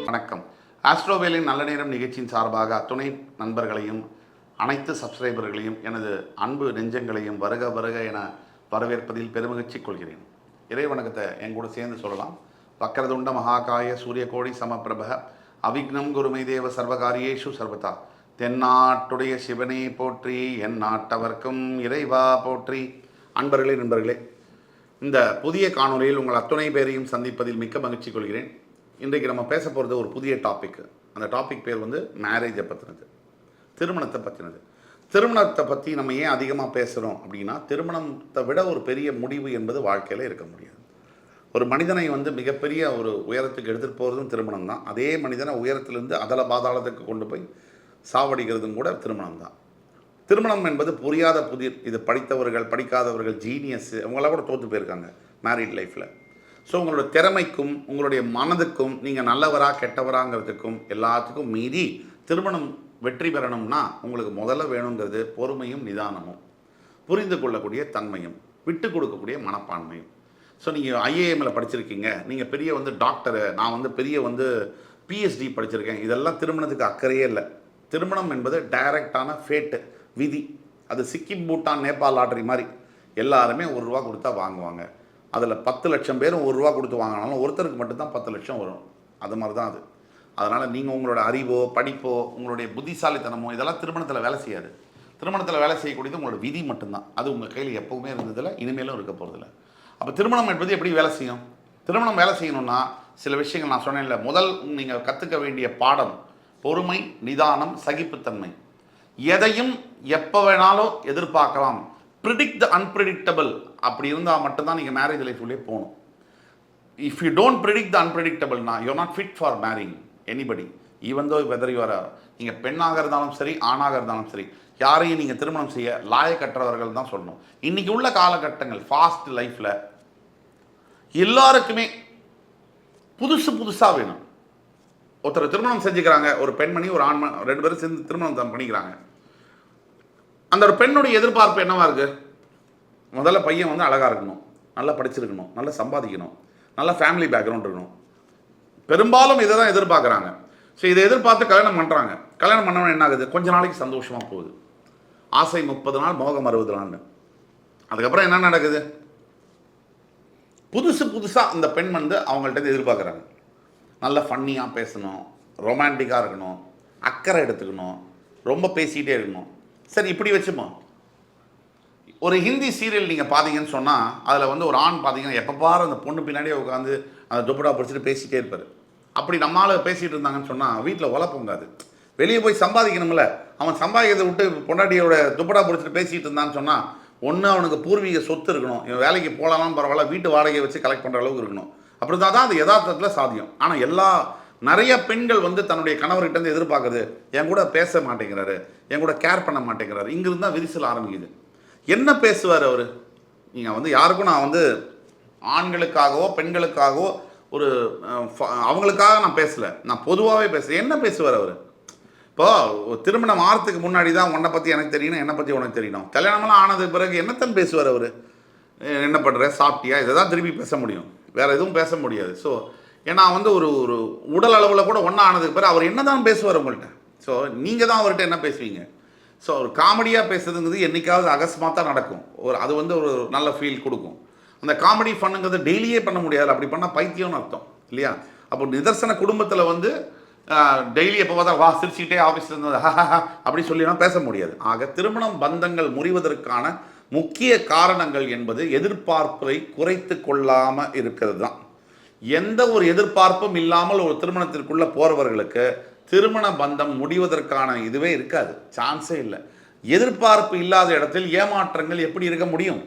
வணக்கம். ஆஸ்ட்ரோவேலின் நல்ல நேரம் நிகழ்ச்சியின் சார்பாக அத்துணை நண்பர்களையும் அனைத்து சப்ஸ்கிரைபர்களையும் எனது அன்பு நெஞ்சங்களையும் வருக வருக என வரவேற்பதில் பெருமகிழ்ச்சி கொள்கிறேன். இறை வணக்கத்தை என் கூட சேர்ந்து சொல்லலாம். வக்கரதுண்ட மகாகாய சூரியகோடி சமப்பிரப அவிக்னம் குருமை தேவ சர்வகாரியேஷு சர்வதா. தென்னாட்டுடைய சிவனே போற்றி, என் நாட்டவர்க்கும் இறைவா போற்றி. அன்பர்களே, நண்பர்களே, இந்த புதிய காணொலியில் உங்கள் அத்துணை பேரையும் சந்திப்பதில் மிக்க மகிழ்ச்சி கொள்கிறேன். இன்றைக்கு நம்ம பேச போகிறது ஒரு புதிய டாபிக். அந்த டாபிக் பேர் வந்து மேரேஜை பற்றினது, திருமணத்தை பற்றினது. திருமணத்தை பற்றி நம்ம ஏன் அதிகமாக பேசுகிறோம் அப்படின்னா, திருமணத்தை விட ஒரு பெரிய முடிவு என்பது வாழ்க்கையில் இருக்க முடியாது. ஒரு மனிதனை வந்து மிகப்பெரிய ஒரு உயரத்துக்கு எடுத்துகிட்டு போகிறதும் திருமணம் தான். அதே மனிதனை உயரத்திலிருந்து அதல பாதாளத்துக்கு கொண்டு போய் சாவடிக்கிறதும் கூட திருமணம் தான். திருமணம் என்பது புரியாத புதிர். இது படித்தவர்கள், படிக்காதவர்கள், ஜீனியஸ், அவங்களாம் கூட தோற்று போயிருக்காங்க மேரிட் லைஃப்பில். ஸோ உங்களோட திறமைக்கும் உங்களுடைய மனதுக்கும் நீங்கள் நல்லவரா கெட்டவராங்கிறதுக்கும் எல்லாத்துக்கும் மீறி திருமணம் வெற்றி பெறணும்னா உங்களுக்கு முதல்ல வேணுங்கிறது பொறுமையும் நிதானமும், புரிந்து கொள்ளக்கூடிய தன்மையும், விட்டு கொடுக்கக்கூடிய மனப்பான்மையும். ஸோ நீங்கள் ஐஏஎம்மில் படிச்சிருக்கீங்க, நீங்கள் பெரிய வந்து டாக்டரு, நான் வந்து பெரிய வந்து பிஹெச்டி படிச்சிருக்கேன், இதெல்லாம் திருமணத்துக்கு அக்கறையே இல்லை. திருமணம் என்பது டைரக்டான ஃபேட்டு, விதி. அது சிக்கிம், பூட்டான், நேபாள் லாட்டரி மாதிரி எல்லாருமே ₹1 கொடுத்தா வாங்குவாங்க. அதில் 10 லட்சம் பேரும் ₹1 கொடுத்து வாங்கினாலும் ஒருத்தருக்கு மட்டும்தான் 10 லட்சம் வரும். அது மாதிரி தான் அது. அதனால் நீங்கள் உங்களோட அறிவோ, படிப்போ, உங்களுடைய புத்திசாலித்தனமோ இதெல்லாம் திருமணத்தில் வேலை செய்யாது. திருமணத்தில் வேலை செய்யக்கூடியது உங்களோட விதி மட்டும்தான். அது உங்கள் கையில் எப்போவுமே இருந்ததில்லை, இனிமேலும் இருக்க போகிறதில்ல. அப்போ திருமணம் என்பது எப்படி வேலை செய்யும்? திருமணம் வேலை செய்யணும்னா சில விஷயங்கள் நான் சொன்னேன்ல. முதல் நீங்கள் கற்றுக்க வேண்டிய பாடம் பொறுமை, நிதானம், சகிப்புத்தன்மை. எதையும் எப்போ வேணாலும் எதிர்பார்க்கலாம். ப்ரிடிக்ட் த அன்பிரிடிக்டபிள் அப்படி இருந்தால் மட்டும்தான் நீங்கள் மேரேஜ் லைஃப்லேயே போகணும். If you don't predict the அன்பிரிடிக்டபிள்னா you are not fit for marrying anybody. Even though whether you are, நீங்கள் பெண்ணாக இருந்தாலும் சரி, ஆணாக இருந்தாலும் சரி, யாரையும் நீங்கள் திருமணம் செய்ய லாயக்கற்றவர்கள் தான் சொல்லணும். இன்றைக்கி உள்ள காலகட்டங்கள் ஃபாஸ்ட் லைஃப்பில் எல்லாருக்குமே புதுசாக வேணும். ஒருத்தர் திருமணம் செஞ்சுக்கிறாங்க, ஒரு பெண்மணி ஒரு ஆண்மன், 2 பேரும் சேர்ந்து திருமணம் தான் பண்ணிக்கிறாங்க. அந்த ஒரு பெண்ணுடைய எதிர்பார்ப்பு என்னவா இருக்குது? முதல்ல பையன் வந்து அழகாக இருக்கணும், நல்லா படிச்சிருக்கணும், நல்லா சம்பாதிக்கணும், நல்ல ஃபேமிலி பேக்ரவுண்ட் இருக்கணும். பெரும்பாலும் இதை தான் எதிர்பார்க்குறாங்க. ஸோ இதை எதிர்பார்த்து கல்யாணம் பண்ணுறாங்க. கல்யாணம் பண்ணவன் என்ன ஆகுது? கொஞ்ச நாளைக்கு சந்தோஷமாக போகுது. ஆசை 30 நாள், மோகம் 60 நாள். அதுக்கப்புறம் என்ன நடக்குது? புதுசாக அந்த பெண் வந்து அவங்கள்ட்ட எதிர்பார்க்குறாங்க. நல்ல ஃபன்னியாக பேசணும், ரொமான்டிக்காக இருக்கணும், அக்கறை எடுத்துக்கணும், ரொம்ப பேசிகிட்டே இருக்கணும். சரி, இப்படி வச்சுப்போம். ஒரு ஹிந்தி சீரியல் நீங்கள் பார்த்தீங்கன்னு சொன்னால் அதில் வந்து ஒரு ஆண் பார்த்தீங்கன்னா எப்போ பாரு அந்த பொண்ணு பின்னாடியே உட்காந்து அந்த துப்படா பிடிச்சிட்டு பேசிகிட்டே இருப்பார். அப்படி நம்மளால் பேசிகிட்டு இருந்தாங்கன்னு சொன்னால் வீட்டில் ஒலை பொங்காது. வெளியே போய் சம்பாதிக்கணும்ல. அவன் சம்பாதிக்கிறதை விட்டு பொண்டாட்டியோட துப்படா பிடிச்சிட்டு பேசிகிட்டு இருந்தான்னு சொன்னால் ஒன்று அவனுக்கு பூர்வீக சொத்து இருக்கணும், இவன் வேலைக்கு போகலாம் பரவாயில்ல, வீட்டு வாடகையை வச்சு கலெக்ட் பண்ணுற அளவுக்கு இருக்கணும். அப்படி தான் அது யதார்த்தத்தில் சாத்தியம். ஆனால் நிறைய பெண்கள் வந்து தன்னுடைய கணவர்கிட்ட எதிர்பார்க்குறது, என் கூட பேச மாட்டேங்கிறாரு, என் கூட கேர் பண்ண மாட்டேங்கிறாரு. இங்கிருந்து தான் விரிசல் ஆரம்பிக்குது. என்ன பேசுவார் அவர்? நீங்கள் வந்து யாருக்கும் நான் வந்து ஆண்களுக்காகவோ பெண்களுக்காகவோ ஒரு அவங்களுக்காக நான் பேசலை, நான் பொதுவாகவே பேசுகிறேன். என்ன பேசுவார் அவர்? இப்போது திருமணம் ஆகிறதுக்கு முன்னாடி தான் உன்னை பற்றி எனக்கு தெரியணும், என்னை பற்றி உனக்கு தெரியணும். கல்யாணமெல்லாம் ஆனதுக்கு பிறகு என்னத்தான் பேசுவார் அவர்? என்ன பண்ணுற, சாப்பிட்டியா, இதை தான் திருப்பி பேச முடியும், வேறு எதுவும் பேச முடியாது. ஸோ ஏன்னா வந்து ஒரு உடல் அளவில் கூட ஒன்றா ஆனதுக்கு பிறகு அவர் என்ன தான் பேசுவார் உங்கள்கிட்ட? ஸோ நீங்கள் தான் அவர்கிட்ட என்ன பேசுவீங்க? ஸோ ஒரு காமெடியாக பேசுறதுங்கிறது என்றைக்காவது அகஸ்மாத்தாக நடக்கும். அது வந்து ஒரு நல்ல ஃபீல் கொடுக்கும். அந்த காமெடி ஃபன்னுங்கிறது டெய்லியே பண்ண முடியாது. அப்படி பண்ணால் பைத்தியம்னு அர்த்தம் இல்லையா? அப்போ நிதர்சன குடும்பத்தில் வந்து டெய்லி எப்போ பார்த்தா வா சிரிச்சுக்கிட்டே ஆஃபீஸில் இருந்தது அப்படி சொல்லிலாம் பேச முடியாது. ஆக திருமணம் பந்தங்கள் முறிவதற்கான முக்கிய காரணங்கள் என்பது எதிர்பார்ப்பை குறைத்து கொள்ளாமல் இருக்கிறது தான். எந்த ஒரு எதிர்பார்ப்பும் இல்லாமல் ஒரு திருமணத்திற்குள்ளே போகிறவர்களுக்கு திருமண பந்தம் முடிவதற்கான இதுவே இருக்காது, சான்ஸே இல்லை. எதிர்பார்ப்பு இல்லாத இடத்தில் ஏமாற்றங்கள் எப்படி இருக்க முடியும்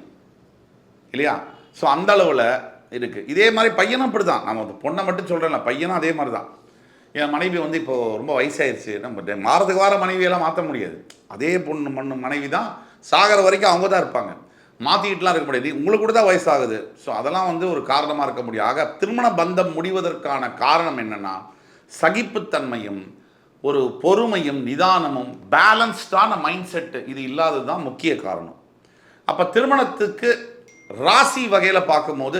இல்லையா? ஸோ அந்த அளவில் இருக்குது. இதே மாதிரி பையனும் அப்படி தான். நம்ம பொண்ணை மட்டும் சொல்கிறேன்ல, பையனும் அதே மாதிரி தான். என் மனைவி வந்து இப்போது ரொம்ப வயசாகிடுச்சு, நம்ம மாறதுக்கு வார மனைவியெல்லாம் மாற்ற முடியாது. அதே பொண்ணு மனைவி தான் சாகிற வரைக்கும் அவங்க தான் இருப்பாங்க. மாற்றிக்கிட்டுலாம் இருக்க முடியாது. உங்களுக்கு கூட தான் வயசாகுது. ஸோ அதெல்லாம் வந்து ஒரு காரணமாக இருக்க முடியும். ஆக திருமண பந்தம் முடிவதற்கான காரணம் என்னென்னா சகிப்புத்தன்மையும், ஒரு பொறுமையும், நிதானமும், பேலன்ஸ்டான மைண்ட் செட்டு இது இல்லாதது தான் முக்கிய காரணம். அப்போ திருமணத்துக்கு ராசி வகையில் பார்க்கும்போது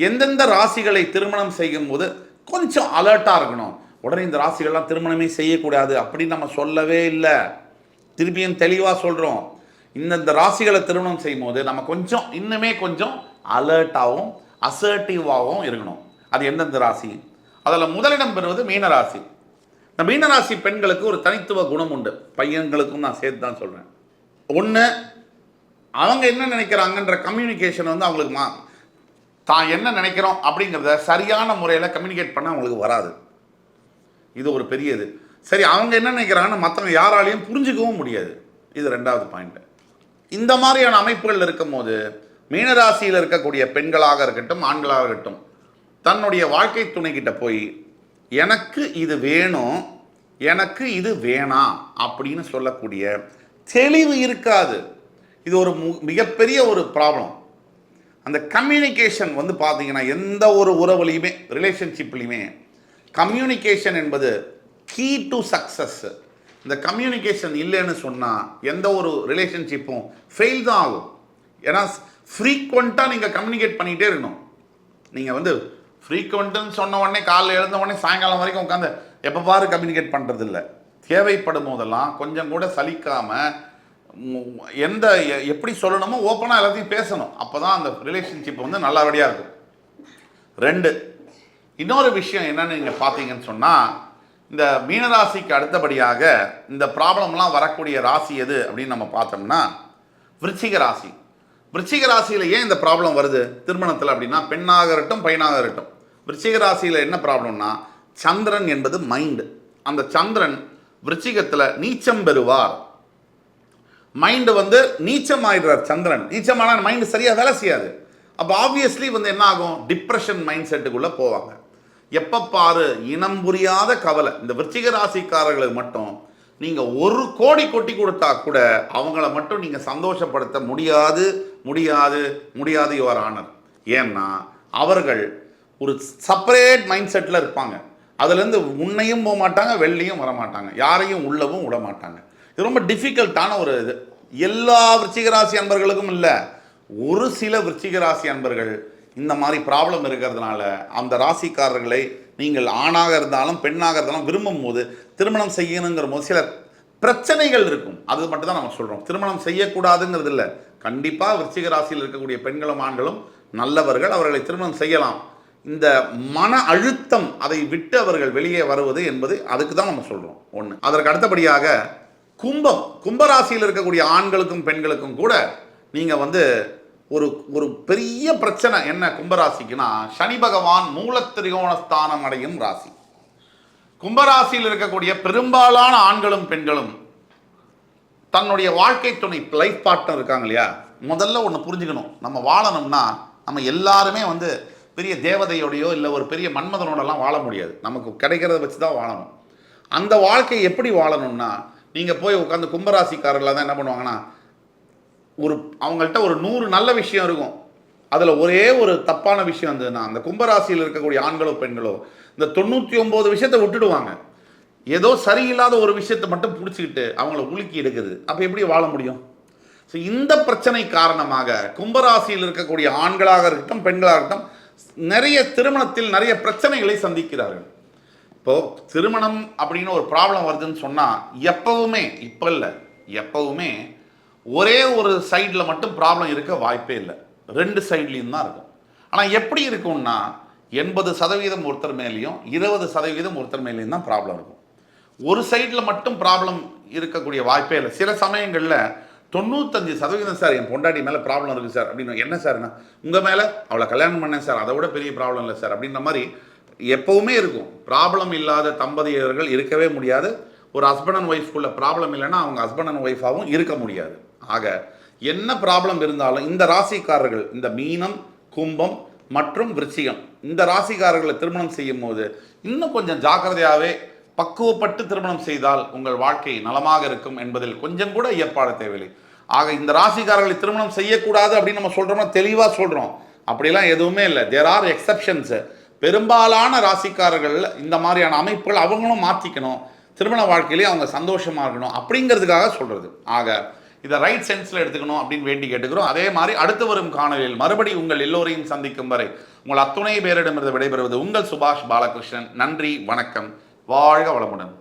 எந்தெந்த ராசிகளை திருமணம் செய்யும் போது கொஞ்சம் அலர்ட்டாக இருக்கணும். உடனே இந்த ராசிகள்லாம் திருமணமே செய்யக்கூடாது அப்படின்னு நம்ம சொல்லவே இல்லை. திருப்பியும் தெளிவாக சொல்கிறோம். இந்த ராசிகளை திருமணம் செய்யும் போது நம்ம கொஞ்சம் இன்னுமே கொஞ்சம் அலர்ட்டாகவும் அசர்ட்டிவாகவும் இருக்கணும். அது எந்தெந்த ராசி? அதில் முதலிடம் பெறுவது மீனராசி. இந்த மீனராசி பெண்களுக்கு ஒரு தனித்துவ குணம் உண்டு. பையன்களுக்கும் நான் சேர்த்து தான் சொல்கிறேன். ஒன்று, அவங்க என்ன நினைக்கிறாங்கன்ற கம்யூனிகேஷன் வந்து அவங்களுக்கு தான் என்ன நினைக்கிறோம் அப்படிங்கிறத சரியான முறையில் கம்யூனிகேட் பண்ண அவங்களுக்கு வராது. இது ஒரு பெரியது. சரி, அவங்க என்ன நினைக்கிறாங்கன்னு மற்றவங்க யாராலையும் புரிஞ்சுக்கவும் முடியாது. இது ரெண்டாவது பாயிண்ட். இந்த மாதிரியான அமைப்புகள் இருக்கும் போது மீனராசியில் இருக்கக்கூடிய பெண்களாக இருக்கட்டும் ஆண்களாக இருக்கட்டும் தன்னுடைய வாழ்க்கை துணைக்கிட்ட போய் எனக்கு இது வேணும், எனக்கு இது வேணாம் அப்படின்னு சொல்லக்கூடிய தெளிவு இருக்காது. இது ஒரு மிகப்பெரிய ஒரு ப்ராப்ளம். அந்த கம்யூனிகேஷன் வந்து பார்த்தீங்கன்னா எந்த ஒரு உறவுலையுமே ரிலேஷன்ஷிப்லையுமே கம்யூனிகேஷன் என்பது கீ டு சக்ஸஸ். இந்த கம்யூனிகேஷன் இல்லைன்னு சொன்னால் எந்த ஒரு ரிலேஷன்ஷிப்பும் ஃபெயில் தான் ஆகும். ஏன்னா ஃப்ரீக்வெண்ட்டாக நீங்கள் கம்யூனிகேட் பண்ணிகிட்டே இருக்கணும். நீங்கள் வந்து ஃப்ரீக்வெண்ட்டுன்னு சொன்ன உடனே காலையில் எழுந்த உடனே சாயங்காலம் வரைக்கும் உட்காந்து எப்போ பாரு கம்யூனிகேட் பண்ணுறதில்ல. தேவைப்படும் போதெல்லாம் கொஞ்சம் கூட சலிக்காமல் எப்படி சொல்லணுமோ ஓப்பனாக எல்லாத்தையும் பேசணும். அப்போ தான் அந்த ரிலேஷன்ஷிப் வந்து நல்லபடியாக இருக்கும். ரெண்டு, இன்னொரு விஷயம் என்னன்னு நீங்கள் பார்த்தீங்கன்னு சொன்னால் இந்த மீனராசிக்கு அடுத்தபடியாக இந்த ப்ராப்ளம்லாம் வரக்கூடிய ராசி எது அப்படின்னு நம்ம பார்த்தோம்னா விருச்சிக ராசி. விருச்சிக ராசியில் ஏன் இந்த ப்ராப்ளம் வருது திருமணத்தில் அப்படின்னா பெண்ணாக இருக்கட்டும் பையனாக இருக்கட்டும் விருச்சிக ராசியில் என்ன ப்ராப்ளம்னா சந்திரன் என்பது மைண்டு. அந்த சந்திரன் விருச்சிகத்தில் நீச்சம் பெறுவார். மைண்டு வந்து நீச்சம் ஆயிடுறார். சந்திரன் நீச்சமான மைண்டு சரியாக வேலை செய்யாது. அப்போ ஆப்வியஸ்லி வந்து என்ன ஆகும், டிப்ரெஷன் மைண்ட் செட்டுக்குள்ளே போவாங்க. எப்போ பாரு இனம் புரியாத கவலை. இந்த விருச்சிக ராசிக்காரர்களுக்கு மட்டும் நீங்கள் 1 கோடி கொட்டி கொடுத்தா கூட அவங்கள மட்டும் நீங்கள் சந்தோஷப்படுத்த முடியாது முடியாது முடியாது யுவர் ஆனர். ஏன்னா அவர்கள் ஒரு செப்பரேட் மைண்ட் செட்டில் இருப்பாங்க. அதுலேருந்து உன்னையும் போக மாட்டாங்க, வெளிலையும் வர மாட்டாங்க, யாரையும் உள்ளவும் விட மாட்டாங்க. இது ரொம்ப டிஃபிகல்ட்டான ஒரு இது. எல்லா விருச்சிக ராசி அன்பர்களுக்கும் இல்லை, ஒரு சில விருச்சிக ராசி அன்பர்கள் இந்த மாதிரி ப்ராப்ளம் இருக்கிறதுனால அந்த ராசிக்காரர்களை நீங்கள் ஆணாக இருந்தாலும் பெண்ணாக இருந்தாலும் விரும்பும் போது திருமணம் செய்யணுங்கிற போது சில பிரச்சனைகள் இருக்கும். அது மட்டும் தான் நம்ம சொல்கிறோம். திருமணம் செய்யக்கூடாதுங்கிறது இல்லை. கண்டிப்பாக விருச்சிக ராசியில் இருக்கக்கூடிய பெண்களும் ஆண்களும் நல்லவர்கள், அவர்களை திருமணம் செய்யலாம். இந்த மன அழுத்தம் அதை விட்டு அவர்கள் வெளியே வருவது என்பது அதுக்கு தான் நம்ம சொல்கிறோம். ஒன்று. அதற்கு அடுத்தபடியாக கும்பராசியில் இருக்கக்கூடிய ஆண்களுக்கும் பெண்களுக்கும் கூட நீங்கள் வந்து ஒரு பெரிய பிரச்சனை என்ன கும்பராசிக்குன்னா சனி பகவான் மூலத்திரிகோணஸ்தானம் அடையும் ராசி. கும்பராசியில் இருக்கக்கூடிய பெரும்பாலான ஆண்களும் பெண்களும் தன்னுடைய வாழ்க்கை துணை லைஃப் பார்ட்னர் இருக்காங்க இல்லையா, முதல்ல ஒன்று புரிஞ்சுக்கணும். நம்ம வாழணும்னா நம்ம எல்லாருமே வந்து பெரிய தேவதையோடையோ இல்லை ஒரு பெரிய மன்மதனோடலாம் வாழ முடியாது. நமக்கு கிடைக்கிறத வச்சு தான் வாழணும். அந்த வாழ்க்கை எப்படி வாழணும்னா நீங்கள் போய் உட்காந்து கும்பராசிக்காரர்களாக தான் என்ன பண்ணுவாங்கன்னா அவங்கள்ட்ட ஒரு 100 நல்ல விஷயம் இருக்கும், அதில் ஒரே ஒரு தப்பான விஷயம் இருந்ததுன்னா அந்த கும்பராசியில் இருக்கக்கூடிய ஆண்களோ பெண்களோ இந்த 99 விஷயத்தை விட்டுடுவாங்க. ஏதோ சரியில்லாத ஒரு விஷயத்தை மட்டும் பிடிச்சிக்கிட்டு அவங்கள உலுக்கி எடுக்குது. அப்போ எப்படி வாழ முடியும்? ஸோ இந்த பிரச்சனை காரணமாக கும்பராசியில் இருக்கக்கூடிய ஆண்களாக இருக்கட்டும் பெண்களாக இருக்கட்டும் நிறைய திருமணத்தில் நிறைய பிரச்சனைகளை சந்திக்கிறார்கள். இப்போது திருமணம் அப்படின்னு ஒரு ப்ராப்ளம் வருதுன்னு சொன்னால் எப்பவுமே, இப்போ இல்லை எப்பவுமே ஒரே ஒரு சைடில் மட்டும் ப்ராப்ளம் இருக்க வாய்ப்பே இல்லை. 2 சைட்லேயும் தான் இருக்கும். ஆனால் எப்படி இருக்கும்னா 80% ஒருத்தர் மேலேயும் 20% ஒருத்தர் மேலேயும் தான் ப்ராப்ளம் இருக்கும். ஒரு சைடில் மட்டும் ப்ராப்ளம் இருக்கக்கூடிய வாய்ப்பே இல்லை. சில சமயங்களில் 95% சார் என் பொண்டாட்டி மேலே ப்ராப்ளம் இருக்குது சார் அப்படின்னு. என்ன சார்னா உங்கள் மேலே அவளை கல்யாணம் பண்ணேன் சார், அதை விட பெரிய ப்ராப்ளம் இல்லை சார் அப்படின்ற மாதிரி எப்போவுமே இருக்கும். ப்ராப்ளம் இல்லாத தம்பதியர்கள் இருக்கவே முடியாது. ஒரு ஹஸ்பண்ட் அண்ட் ஒய்ஃப்குள்ள ப்ராப்ளம் இல்லைன்னா அவங்க ஹஸ்பண்ட் அண்ட் ஒய்ஃபாகவும் இருக்க முடியாது. ஆக என்ன ப்ராப்ளம் இருந்தாலும் இந்த ராசிக்காரர்கள், இந்த மீனம், கும்பம் மற்றும் விருச்சிகம், இந்த ராசிக்காரர்களை திருமணம் செய்யும் போது இன்னும் கொஞ்சம் ஜாக்கிரதையாகவே பக்குவப்பட்டு திருமணம் செய்தால் உங்கள் வாழ்க்கை நலமாக இருக்கும் என்பதில் கொஞ்சம் கூட ஏற்பாடு தேவையில்லை. ஆக இந்த ராசிக்காரர்களை திருமணம் செய்யக்கூடாது அப்படின்னு நம்ம சொல்கிறோம்னா தெளிவாக சொல்கிறோம். அப்படிலாம் எதுவுமே இல்லை. There are exceptions. பெரும்பாலான ராசிக்காரர்கள் இந்த மாதிரியான அமைப்புகள் அவங்களும் மாற்றிக்கணும், திருமண வாழ்க்கையிலேயே அவங்க சந்தோஷமாக இருக்கணும் அப்படிங்கிறதுக்காக சொல்கிறது. ஆக இதை ரைட் சென்ஸில் எடுத்துக்கணும் அப்படின்னு வேண்டி கேட்டுக்கிறோம். அதே மாதிரி அடுத்து வரும் காணொலியில் மறுபடி உங்கள் எல்லோரையும் சந்திக்கும் வரை உங்கள் அத்துணை பேரிடமிருந்து விடைபெறுவது உங்கள் சுபாஷ் பாலகிருஷ்ணன். நன்றி, வணக்கம். வாழ்க வளமுடன்.